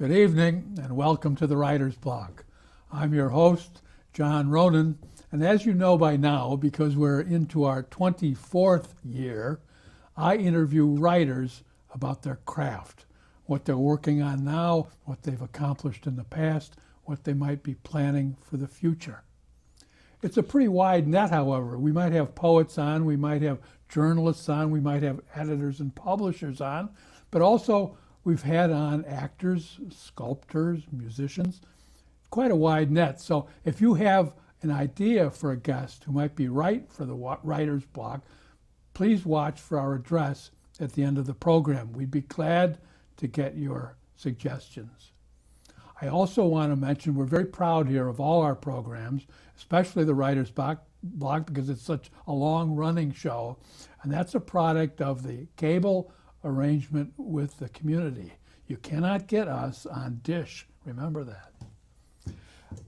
Good evening and welcome to the Writer's Block. I'm your host, John Ronan, and as you know by now, because we're into our 24th year, I interview writers about their craft, what they're working on now, what they've accomplished in the past, what they might be planning for the future. It's a pretty wide net, however. We might have poets on, we might have journalists on, we might have editors and publishers on, but also we've had on actors, sculptors, musicians, quite a wide net. So if you have an idea for a guest who might be right for the Writer's Block, please watch for our address at the end of the program. We'd be glad to get your suggestions. I also want to mention we're very proud here of all our programs, especially the Writer's Block because it's such a long-running show, and that's a product of the cable arrangement with the community. You cannot get us on Dish, remember that.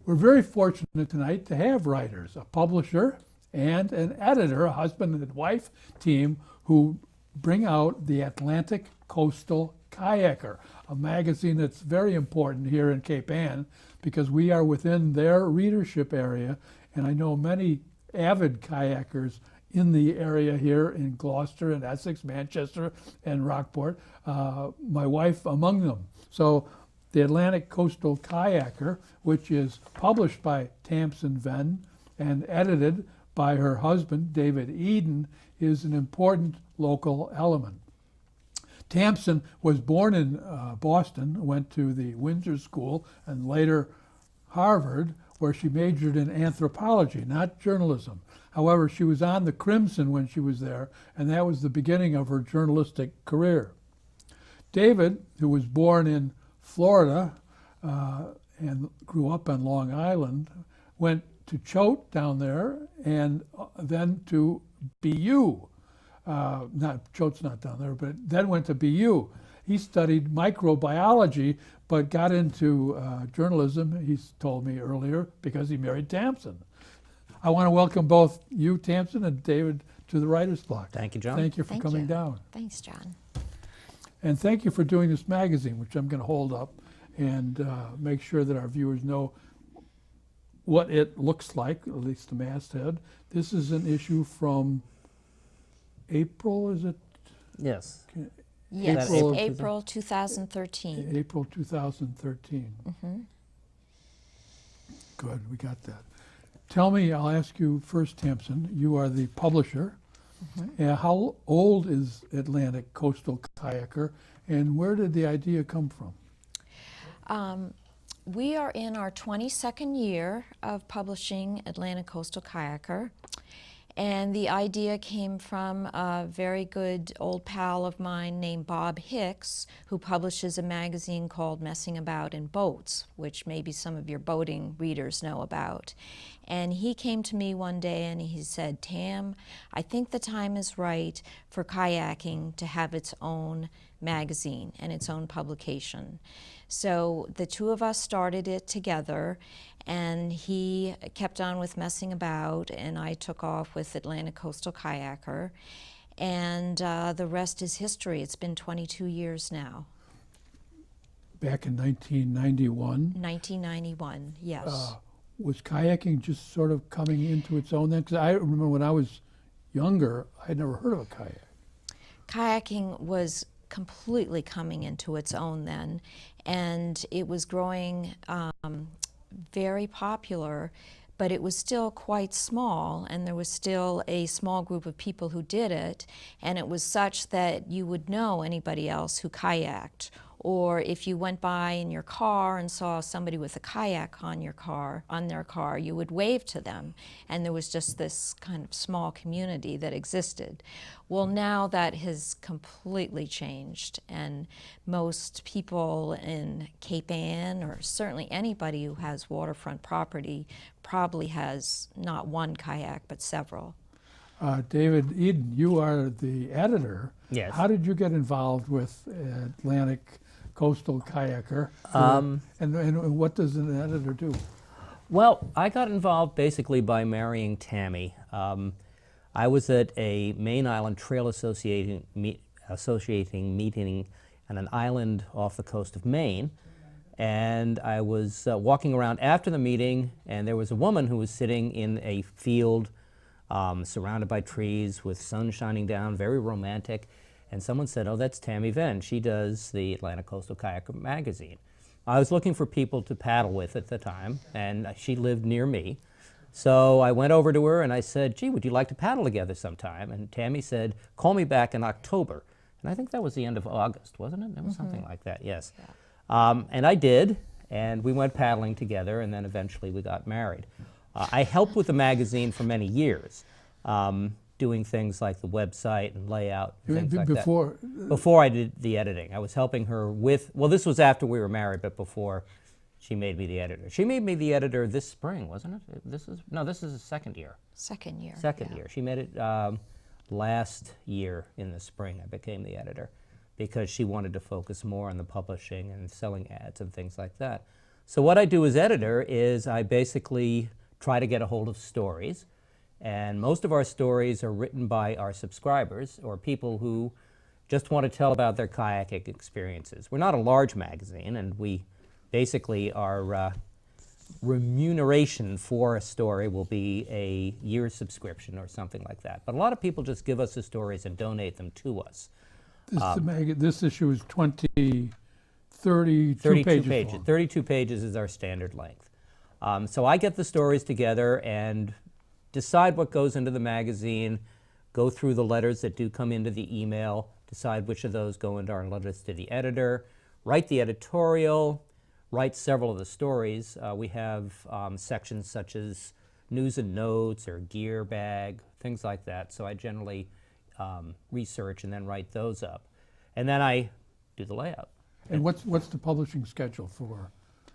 We're very fortunate tonight to have writers, a publisher and an editor, a husband and wife team who bring out the Atlantic Coastal Kayaker, a magazine that's very important here in Cape Ann because we are within their readership area, and I know many avid kayakers in the area here in Gloucester and Essex, Manchester and Rockport, my wife among them. So the Atlantic Coastal Kayaker, which is published by Tamsen Venn and edited by her husband, David Eden, is an important local element. Tamsen was born in Boston, went to the Windsor School and later Harvard, where she majored in anthropology, not journalism. However, she was on the Crimson when she was there, and that was the beginning of her journalistic career. David, who was born in Florida and grew up on Long Island, went to Choate down there and then to BU. Choate's not down there, but then went to BU. He studied microbiology, but got into journalism, he's told me earlier, because he married Tamsen. I want to welcome both you, Tamsen, and David to the Writer's Block. Thank you, John. Thank you for coming down. Thanks, John. And thank you for doing this magazine, which I'm going to hold up and make sure that our viewers know what it looks like, at least the masthead. This is an issue from April, is it? Yes. Yes, April April 2013. April 2013. Mm-hmm. Good, we got that. Tell me, I'll ask you first, Tamsen, you are the publisher. Mm-hmm. How old is Atlantic Coastal Kayaker, and where did the idea come from? We are in our 22nd year of publishing Atlantic Coastal Kayaker, and the idea came from a very good old pal of mine named Bob Hicks, who publishes a magazine called Messing About in Boats, which maybe some of your boating readers know about. And he came to me one day and he said, Tam, I think the time is right for kayaking to have its own magazine and its own publication. So the two of us started it together, and he kept on with Messing About, and I took off with Atlantic Coastal Kayaker, and the rest is history. It's been 22 years now. Back in 1991? 1991, yes. Was kayaking just sort of coming into its own then? Because I remember when I was younger, I'd never heard of a kayak. Kayaking was completely coming into its own then, and it was growing very popular, but it was still quite small, and there was still a small group of people who did it, and it was such that you would know anybody else who kayaked. Or if you went by in your car and saw somebody with a kayak on their car, you would wave to them. And there was just this kind of small community that existed. Well, now that has completely changed, and most people in Cape Ann, or certainly anybody who has waterfront property, probably has not one kayak, but several. David Eden, you are the editor. Yes. How did you get involved with Atlantic Coastal Kayaker? And what does an editor do? Well, I got involved basically by marrying Tammy. I was at a Main Island Trail Associating meeting on an island off the coast of Maine, And I was walking around after the meeting, and there was a woman who was sitting in a field surrounded by trees with sun shining down, very romantic. And someone said, "Oh, that's Tammy Venn. She does the Atlantic Coastal Kayaker magazine." I was looking for people to paddle with at the time, and she lived near me. So I went over to her and I said, "Gee, would you like to paddle together sometime?" And Tammy said, "Call me back in October." And I think that was the end of August, wasn't it? It was something like that, yes. And I did, and we went paddling together, and then eventually we got married. I helped with the magazine for many years, doing things like the website and layout, and things like Before, that. Before I did the editing, I was helping her with, well, this was after we were married, but before she made me the editor. She made me the editor this spring, wasn't it? This is the second year. Second year. Second yeah. year. She made it last year in the spring. I became the editor because she wanted to focus more on the publishing and selling ads and things like that. So what I do as editor is I basically try to get a hold of stories, and most of our stories are written by our subscribers or people who just want to tell about their kayaking experiences. We're not a large magazine, and we basically our remuneration for a story will be a year's subscription or something like that. But a lot of people just give us the stories and donate them to us. this issue is 32 32 pages long. 32 pages is our standard length. So I get the stories together and decide what goes into the magazine, go through the letters that do come into the email, decide which of those go into our letters to the editor, write the editorial, write several of the stories. We have sections such as news and notes or gear bag, things like that. So I generally research and then write those up. And then I do the layout. And what's the publishing schedule for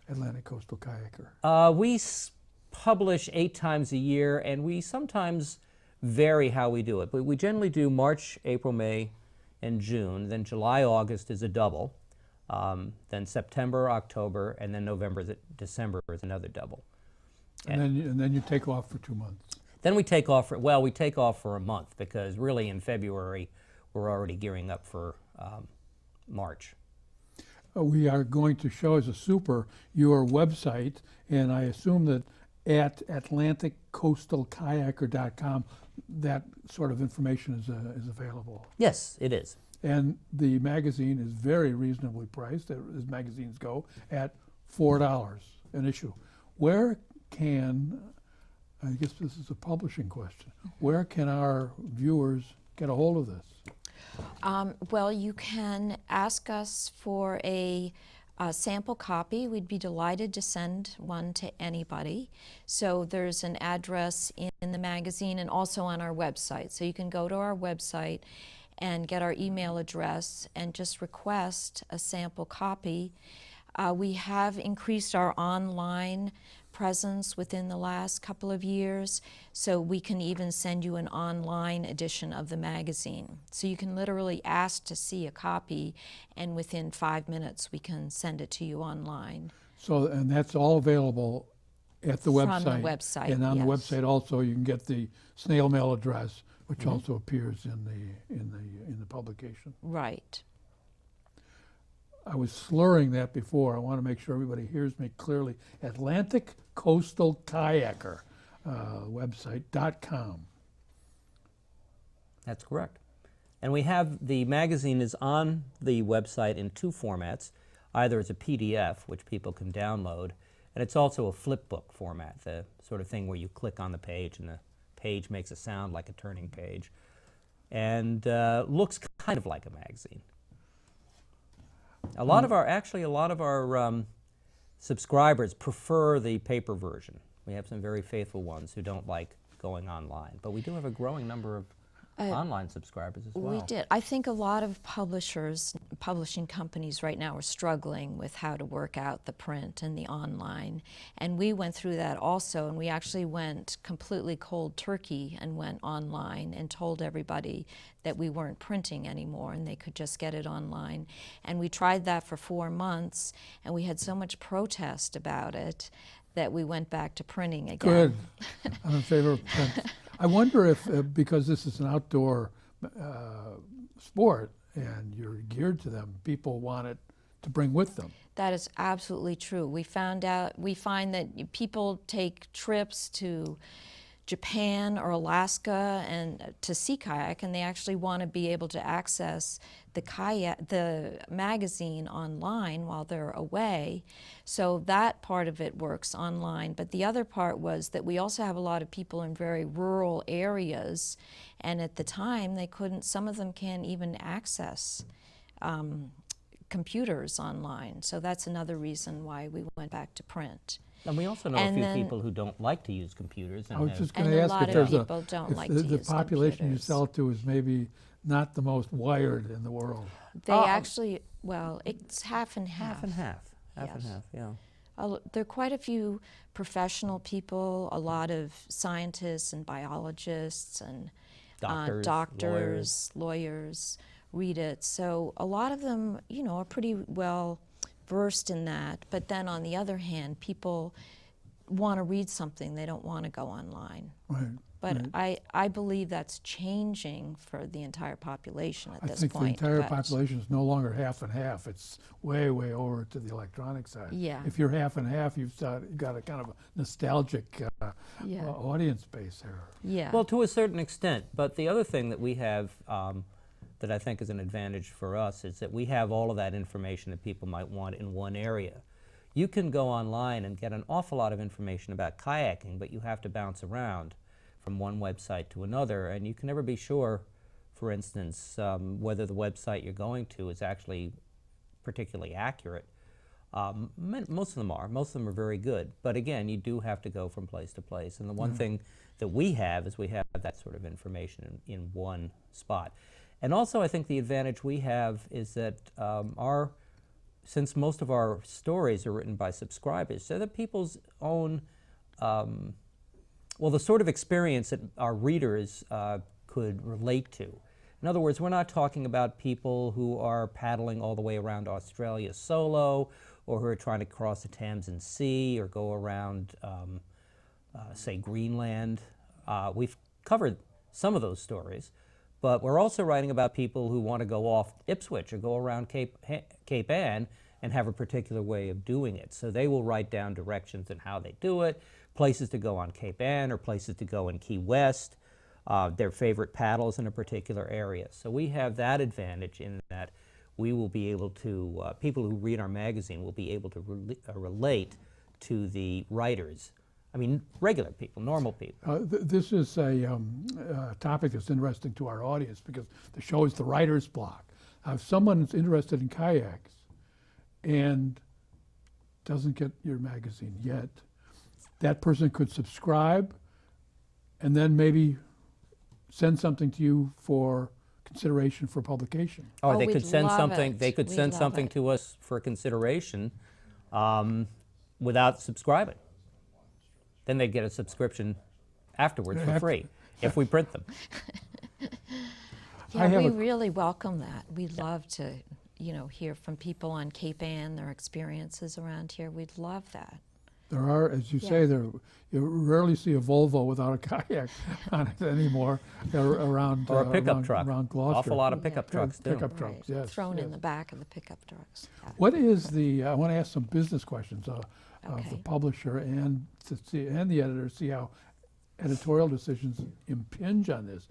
Atlantic Coastal Kayaker? We publish 8 times a year, and we sometimes vary how we do it. But we generally do March, April, May, and June. Then July, August is a double. Then September, October, and then November, December is another double. And then you take off for 2 months. Then we take off for a month, because really in February we're already gearing up for March. We are going to show as a super your website, and I assume that at AtlanticCoastalKayaker.com that sort of information is available. Yes, it is. And the magazine is very reasonably priced, as magazines go, at $4 an issue. Where can, I guess this is a publishing question, where can our viewers get a hold of this? Well, you can ask us for a sample copy. We'd be delighted to send one to anybody. So there's an address in the magazine and also on our website. So you can go to our website and get our email address and just request a sample copy. We have increased our online presence within the last couple of years, so we can even send you an online edition of the magazine. So you can literally ask to see a copy, and within 5 minutes we can send it to you online. So, and that's all available at the website. From the website, And on the yes. website also you can get the snail mail address, which also appears in the publication. Right. I was slurring that before. I want to make sure everybody hears me clearly. Atlantic Coastal Kayaker website.com. That's correct. And we have, the magazine is on the website in 2 formats, either as a PDF, which people can download, and it's also a flip book format, the sort of thing where you click on the page and the page makes a sound like a turning page, and looks kind of like a magazine. A lot of our subscribers prefer the paper version. We have some very faithful ones who don't like going online, but we do have a growing number of online subscribers as well. We did. I think a lot of publishing companies right now are struggling with how to work out the print and the online. And we went through that also, and we actually went completely cold turkey and went online and told everybody that we weren't printing anymore and they could just get it online. And we tried that for 4 months, and we had so much protest about it that we went back to printing again. Good. I'm in favor of print. I wonder if, because this is an outdoor sport and you're geared to them, people want it to bring with them. That is absolutely true. We find that people take trips to Japan or Alaska and to sea kayak, and they actually want to be able to access the magazine online while they're away. So that part of it works online. But the other part was that we also have a lot of people in very rural areas, and at the time they couldn't. Some of them can't even access computers online. So that's another reason why we went back to print. And we also know And a few then- people who don't like to use computers. I was have- just going And to a ask lot if of there's people don't if like the, to the use population you computers. sell to is maybe not the most wired in the world. They actually, well, it's half and half. half and half. Half and Yes. half, yeah. There are quite a few professional people, a lot of scientists and biologists and Doctors, lawyers read it. So a lot of them, are pretty well versed in that. But then on the other hand, people want to read something, they don't want to go online. Right. But right. I believe that's changing for the entire population at I this think point. the entire but- population is no longer half and half. It's way, way over to the electronic side. Yeah. If you're half and half, you've got a kind of a nostalgic Yeah. audience base there. Yeah. Well, to a certain extent. But the other thing that we have that I think is an advantage for us is that we have all of that information that people might want in one area. You can go online and get an awful lot of information about kayaking, but you have to bounce around from one website to another, and you can never be sure, for instance, whether the website you're going to is actually particularly accurate. Most of them are. Most of them are very good. But again, you do have to go from place to place. And the one thing that we have is we have that sort of information in one spot. And also, I think the advantage we have is that since most of our stories are written by subscribers, so that people's own, the sort of experience that our readers could relate to. In other words, we're not talking about people who are paddling all the way around Australia solo, or who are trying to cross the Thames Sea, or go around, say, Greenland. We've covered some of those stories, but we're also writing about people who want to go off Ipswich or go around Cape Ann and have a particular way of doing it. So they will write down directions on how they do it, places to go on Cape Ann or places to go in Key West, their favorite paddles in a particular area. So we have that advantage in that we will be able to, people who read our magazine will be able to relate to the writers. I mean, regular people, normal people. This is a topic that's interesting to our audience because the show is the writer's block. If someone's interested in kayaks and doesn't get your magazine yet, that person could subscribe and then maybe send something to you for consideration for publication. Or Oh, they we'd could send love something. it. They could We'd send love something it. to us for consideration without subscribing. Then they'd get a subscription afterwards for free if we print them. I Yeah, have we a- really welcome that. We'd love to, hear from people on Cape Ann, their experiences around here. We'd love that. There are, as you say, you rarely see a Volvo without a kayak on it anymore around Or a pickup truck. around Gloucester. Awful lot of pickup trucks too. Pickup trucks, yes. Thrown in yes. the back of the pickup trucks. Yeah. What is I want to ask some business questions of the Okay. publisher and the editor, see how editorial decisions impinge on this.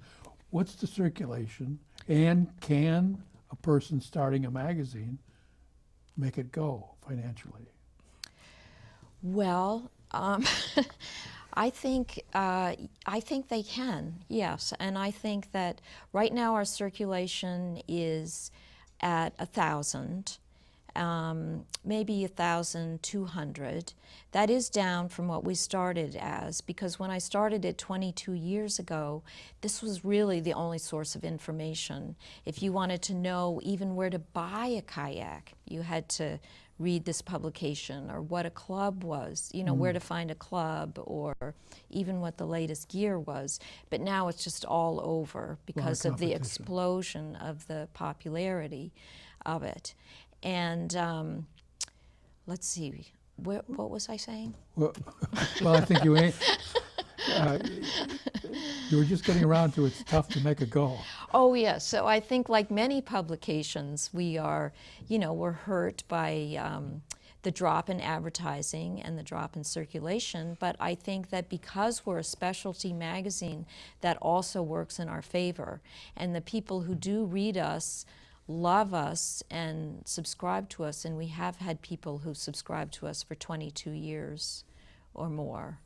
What's the circulation, and can a person starting a magazine make it go financially? Well, I think they can, yes, and I think that right now our circulation is at 1,000, maybe 1,200. That is down from what we started as, because when I started it 22 years ago, this was really the only source of information. If you wanted to know even where to buy a kayak, you had to read this publication, or what a club was, where to find a club, or even what the latest gear was. But now it's just all over because of the competition. explosion of the popularity of it. And let's see, what was I saying? Well, I think you ain't. You were just getting around to it's tough to make a go. Oh, yes. So I think, like many publications, we are, we're hurt by the drop in advertising and the drop in circulation, but I think that because we're a specialty magazine, that also works in our favor. And the people who do read us love us and subscribe to us, and we have had people who subscribe to us for 22 years or more.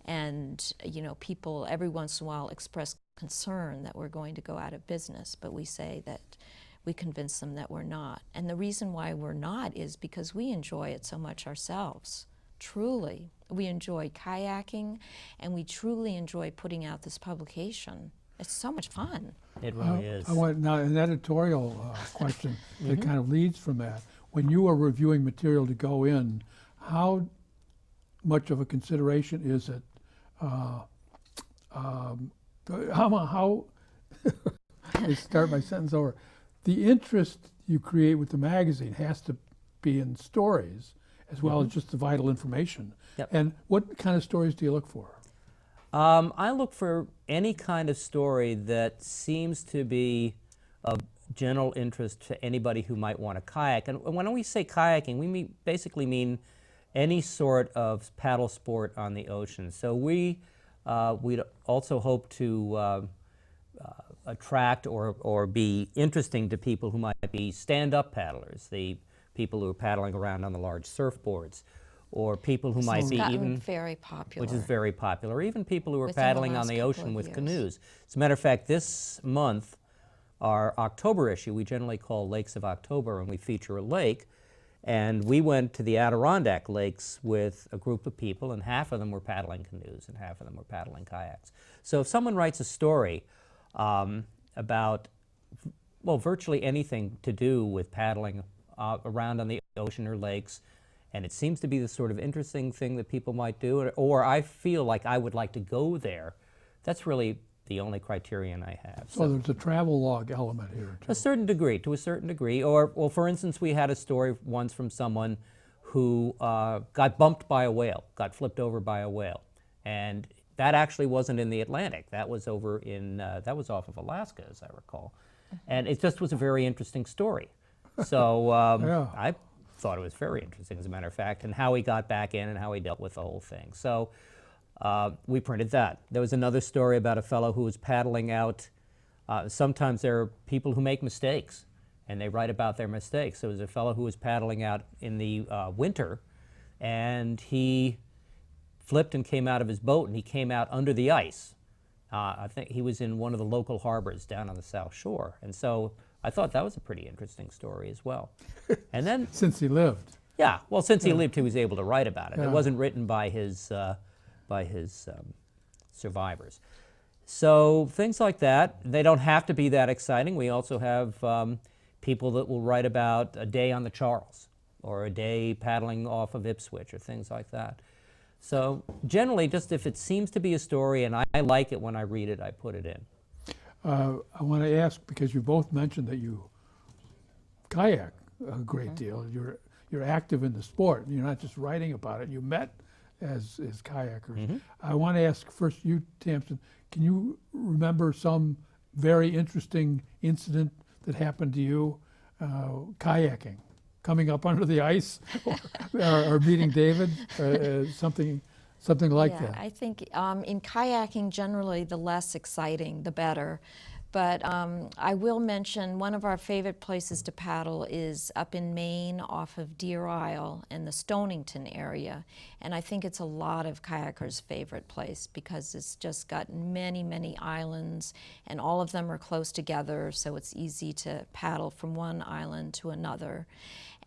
And you know, people every once in a while express concern that we're going to go out of business, but we say that we convince them that we're not. And the reason why we're not is because we enjoy it so much ourselves. Truly, we enjoy kayaking, and we truly enjoy putting out this publication. It's so much fun. It really is. I want now an editorial question that kind of leads from that. When you are reviewing material to go in, how much of a consideration is it? How I start my sentence over. The interest you create with the magazine has to be in stories as well as just the vital information. Yep. And what kind of stories do you look for? I look for any kind of story that seems to be of general interest to anybody who might want to kayak. And when we say kayaking, we basically mean any sort of paddle sport on the ocean. So we'd also hope to attract or be interesting to people who might be stand-up paddlers, the people who are paddling around on the large surfboards, or people who might It's be gotten even, very popular. which is very popular, even people who are Within the paddling on last the couple ocean of with years. canoes. As a matter of fact, this month, our October issue, we generally call Lakes of October, and we feature a lake. And we went to the Adirondack Lakes with a group of people, and half of them were paddling canoes and half of them were paddling kayaks. So if someone writes a story about, well, virtually anything to do with paddling around on the ocean or lakes, and it seems to be the sort of interesting thing that people might do, or I feel like I would like to go there, that's really the only criterion I have. So there's a travel log element here too. To a certain degree. Or, well, for instance, we had a story once from someone who got bumped by a whale, got flipped over by a whale. And that actually wasn't in the Atlantic. That was over in, that was off of Alaska, as I recall. And it just was a very interesting story. So Yeah. I thought it was very interesting, as a matter of fact, and how he got back in and how he dealt with the whole thing. So we printed that. There was another story about a fellow who was paddling out. Sometimes there are people who make mistakes, and they write about their mistakes. There was a fellow who was paddling out in the winter, and he flipped and came out of his boat, and he came out under the ice. I think he was in one of the local harbors down on the South Shore. And so I thought that was a pretty interesting story as well. And then, Since he lived. yeah, well, since he lived, he was able to write about it. Yeah. It wasn't written by his survivors. So things like that, they don't have to be that exciting. We also have people that will write about a day on the Charles or a day paddling off of Ipswich or things like that. So generally, just if it seems to be a story and I like it when I read it, I put it in. I want to ask, because you both mentioned that you kayak a great deal. You're active in the sport. You're not just writing about it. You met as kayakers. I want to ask first you, Tamsen, can you remember some very interesting incident that happened to you kayaking? Coming up under the ice or meeting David, something like Yeah, that. I think in kayaking, generally, the less exciting, the better. But I will mention one of our favorite places to paddle is up in Maine off of Deer Isle in the Stonington area. And I think it's a lot of kayakers' favorite place because it's just got many, many islands, and all of them are close together, so it's easy to paddle from one island to another.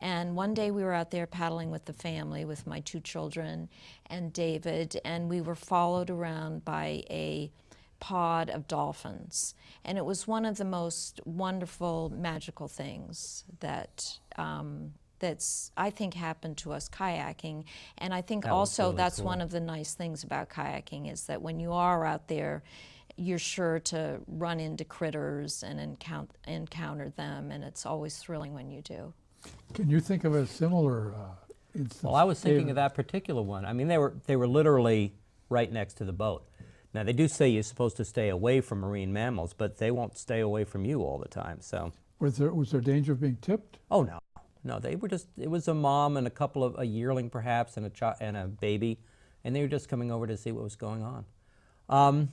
And one day we were out there paddling with the family, with my 2 children and David, and we were followed around by a pod of dolphins. And it was one of the most wonderful, magical things that that's, I think, happened to us kayaking. And I think That was also really that's cool. one of the nice things about kayaking is that when you are out there, you're sure to run into critters and encounter them, and it's always thrilling when you do. Can you think of a similar instance? Well, I was thinking David? of that particular one. I mean, they were literally right next to the boat. Now, they do say you're supposed to stay away from marine mammals, but they won't stay away from you all the time, so. Was there danger of being tipped? Oh, no. No, they were just, it was a mom and a yearling perhaps, and a baby, and they were just coming over to see what was going on.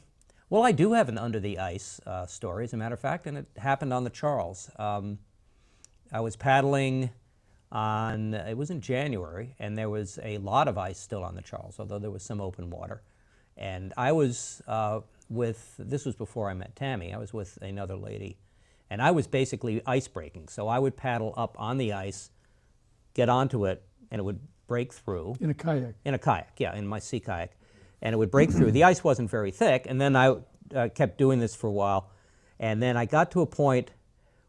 Well, I do have an under the ice story, as a matter of fact, and it happened on the Charles. I was paddling it was in January, and there was a lot of ice still on the Charles, although there was some open water. And I was this was before I met Tammy, I was with another lady, and I was basically ice breaking. So I would paddle up on the ice, get onto it, and it would break through. In a kayak. In a kayak, yeah, in my sea kayak. And it would break through. The ice wasn't very thick, and then I kept doing this for a while. And then I got to a point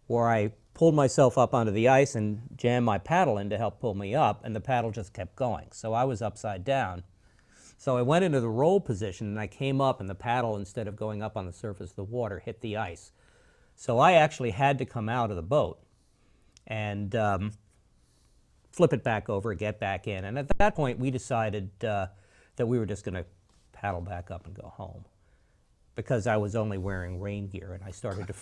where I pulled myself up onto the ice and jammed my paddle in to help pull me up, and the paddle just kept going. So I was upside down. So I went into the roll position, and I came up, and the paddle, instead of going up on the surface of the water, hit the ice. So I actually had to come out of the boat and flip it back over, get back in. And at that point, we decided that we were just going to paddle back up and go home, because I was only wearing rain gear, and I started to,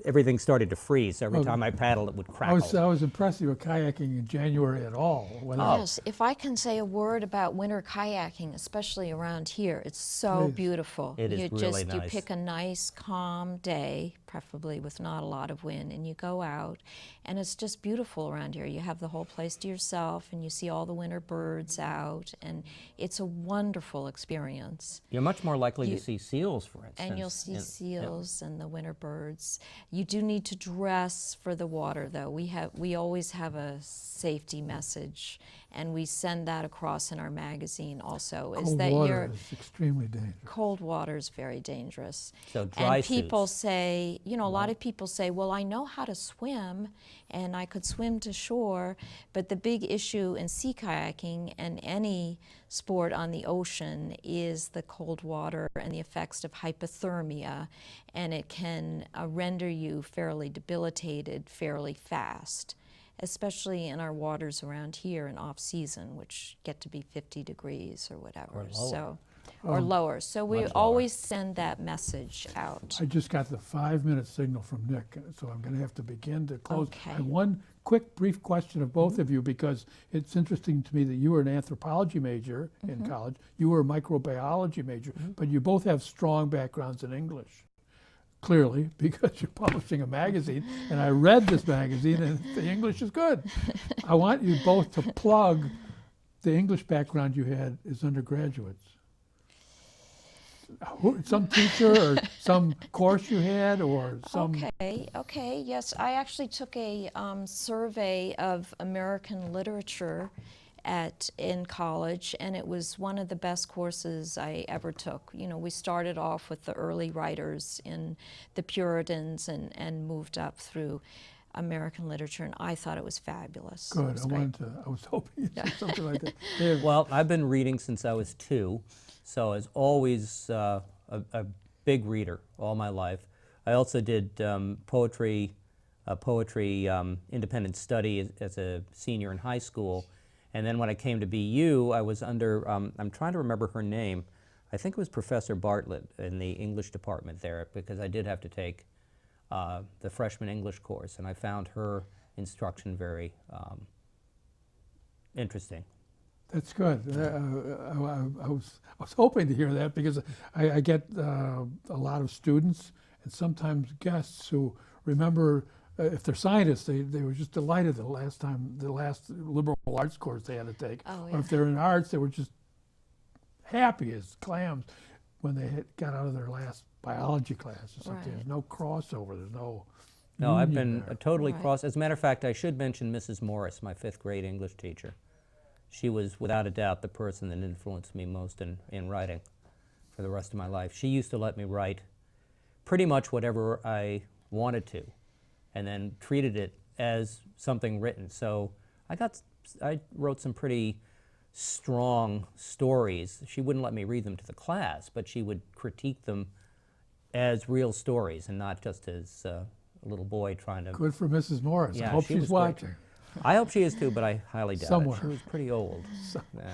everything started to freeze. Every time I paddled, it would crackle. I was impressed you were kayaking in January at all. Yes, if I can say a word about winter kayaking, especially around here, it's so Please. beautiful. It is really You nice. pick a nice, calm day, preferably with not a lot of wind, and you go out, and it's just beautiful around here. You have the whole place to yourself, and you see all the winter birds out, and it's a wonderful experience. You're much more likely to see seals, for instance. And you'll see seals and the winter birds. You do need to dress for the water, though. We always have a safety message, and we send that across in our magazine also. Cold water is extremely dangerous. Cold water is very dangerous. So dry and people suits. say, a lot of people say, well, I know how to swim, and I could swim to shore, but the big issue in sea kayaking and any sport on the ocean is the cold water and the effects of hypothermia, and it can render you fairly debilitated fairly fast, especially in our waters around here in off-season, which get to be 50 degrees or whatever. Or lower. So, or lower. So we Much lower. always send that message out. I just got the 5-minute signal from Nick, so I'm going to have to begin to close. Okay. I have one quick, brief question of both of you, because it's interesting to me that you were an anthropology major in college, you were a microbiology major, but you both have strong backgrounds in English. Clearly, because you're publishing a magazine, and I read this magazine, and the English is good. I want you both to plug the English background you had as undergraduates. Some teacher or some course you had, or some... Okay, yes. I actually took a survey of American literature in college, and it was one of the best courses I ever took. We started off with the early writers in the Puritans and moved up through American literature, and I thought it was fabulous. Good. It was great. I was hoping you'd say something like that. Dave, Well, I've been reading since I was 2, so I was always a big reader all my life. I also did poetry independent study as a senior in high school. And then when I came to BU, I was under, I'm trying to remember her name. I think it was Professor Bartlett in the English department there, because I did have to take the freshman English course, and I found her instruction very interesting. That's good. I was hoping to hear that, because I get a lot of students and sometimes guests who remember, if they're scientists, they were just delighted the last liberal arts course they had to take. Oh, Or yeah. if they're in arts, they were just happy as clams when they got out of their last biology class or something. Right. There's no crossover. There's no No, I've union been there. totally Right. cross. As a matter of fact, I should mention Mrs. Morris, my 5th grade English teacher. She was, without a doubt, the person that influenced me most in writing for the rest of my life. She used to let me write pretty much whatever I wanted to, and then treated it as something written. So I wrote some pretty strong stories. She wouldn't let me read them to the class, but she would critique them as real stories and not just as a little boy trying to... Good for Mrs. Morris. I Yeah, hope she she's was great. watching. I hope she is too, but I highly doubt Somewhere. it. She was pretty old. Yeah.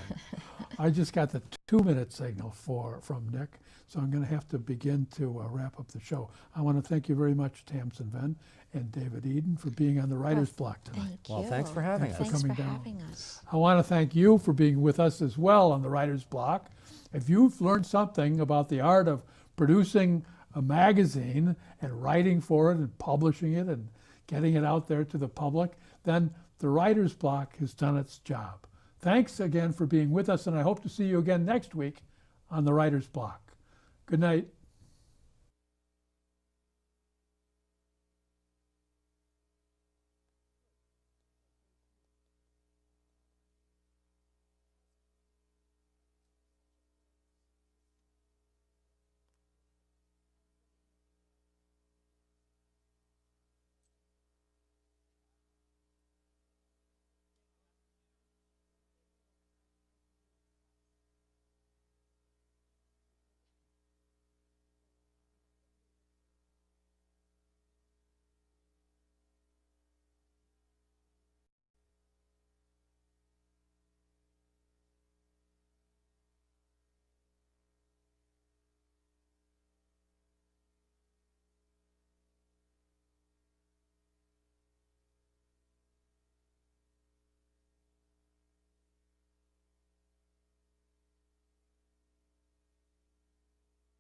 I just got the 2-minute signal from Nick, so I'm going to have to begin to wrap up the show. I want to thank you very much, Tamsin Venn and David Eden, for being on the Writer's Block tonight. Thank Well, you. thanks for having us. Thanks coming for down. having us. I want to thank you for being with us as well on the Writer's Block. If you've learned something about the art of producing a magazine and writing for it and publishing it and getting it out there to the public, then the Writer's Block has done its job. Thanks again for being with us, and I hope to see you again next week on the Writer's Block. Good night.